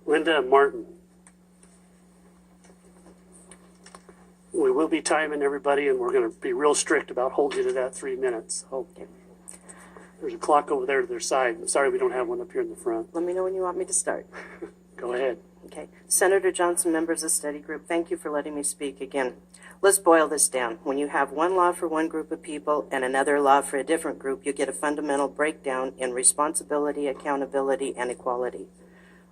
Linda Martin. We will be timing everybody, and we're going to be real strict about holding you to that 3 minutes. So there's a clock over there to their side. I'm sorry we don't have one up here in the front. Let me know when you want me to start. Go ahead. Okay. Senator Johnson, members of the study group, thank you for letting me speak again. Let's boil this down. When you have one law for one group of people and another law for a different group, you get a fundamental breakdown in responsibility, accountability, and equality.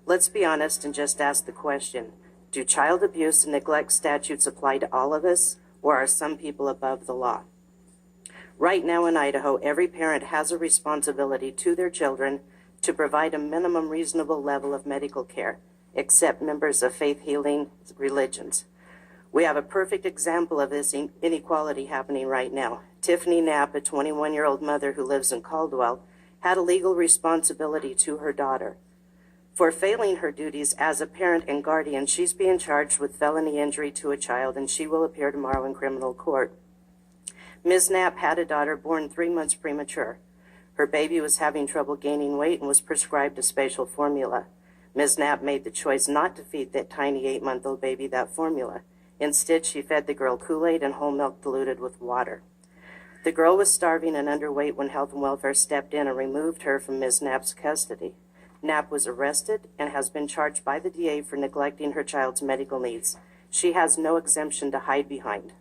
Let's be honest and just ask the question, do child abuse and neglect statutes apply to all of us, or are some people above the law? Right now in Idaho, every parent has a responsibility to their children to provide a minimum reasonable level of medical care, except members of faith healing religions. We have a perfect example of this inequality happening right now. Tiffany Knapp, a 21-year-old mother who lives in Caldwell, had a legal responsibility to her daughter. For failing her duties as a parent and guardian, she's being charged with felony injury to a child, and she will appear tomorrow in criminal court. Ms. Knapp had a daughter born 3 months premature. Her baby was having trouble gaining weight and was prescribed a spatial formula. Ms. Knapp made the choice not to feed that tiny 8-month-old baby that formula. Instead, she fed the girl Kool-Aid and whole milk diluted with water. The girl was starving and underweight when Health and Welfare stepped in and removed her from Ms. Knapp's custody. Knapp was arrested and has been charged by the DA for neglecting her child's medical needs. She has no exemption to hide behind.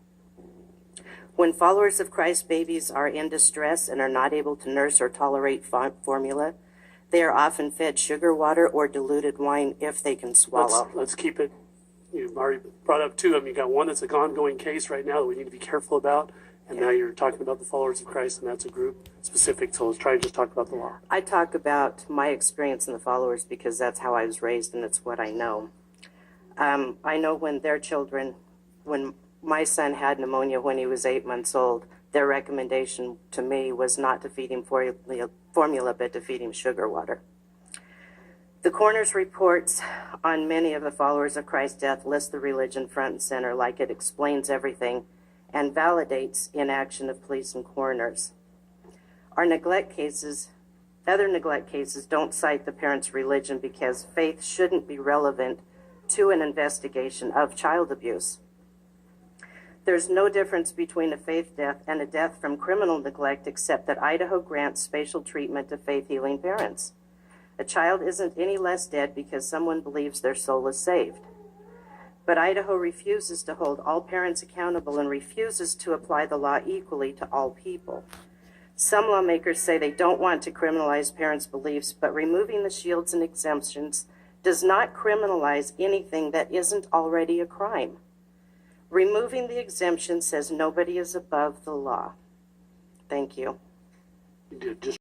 When followers of Christ babies are in distress and are not able to nurse or tolerate formula, they are often fed sugar water or diluted wine if they can swallow. Let's keep it. You've already brought up 2 of them. You got one that's an ongoing case right now that we need to be careful about, and now you're talking about the followers of Christ, and that's a group specific. So let's try to just talk about the law. I talk about my experience in the followers because that's how I was raised and it's what I know. I know when their children, when my son had pneumonia when he was 8 months old, their recommendation to me was not to feed him formula, but to feed him sugar water. The coroner's reports on many of the followers of Christ's death list the religion front and center, like it explains everything and validates inaction of police and coroners. Other neglect cases don't cite the parent's religion because faith shouldn't be relevant to an investigation of child abuse. There's no difference between a faith death and a death from criminal neglect except that Idaho grants spatial treatment to faith healing parents. A child isn't any less dead because someone believes their soul is saved. But Idaho refuses to hold all parents accountable and refuses to apply the law equally to all people. Some lawmakers say they don't want to criminalize parents' beliefs, but removing the shields and exemptions does not criminalize anything that isn't already a crime. Removing the exemption says nobody is above the law. Thank you. You did just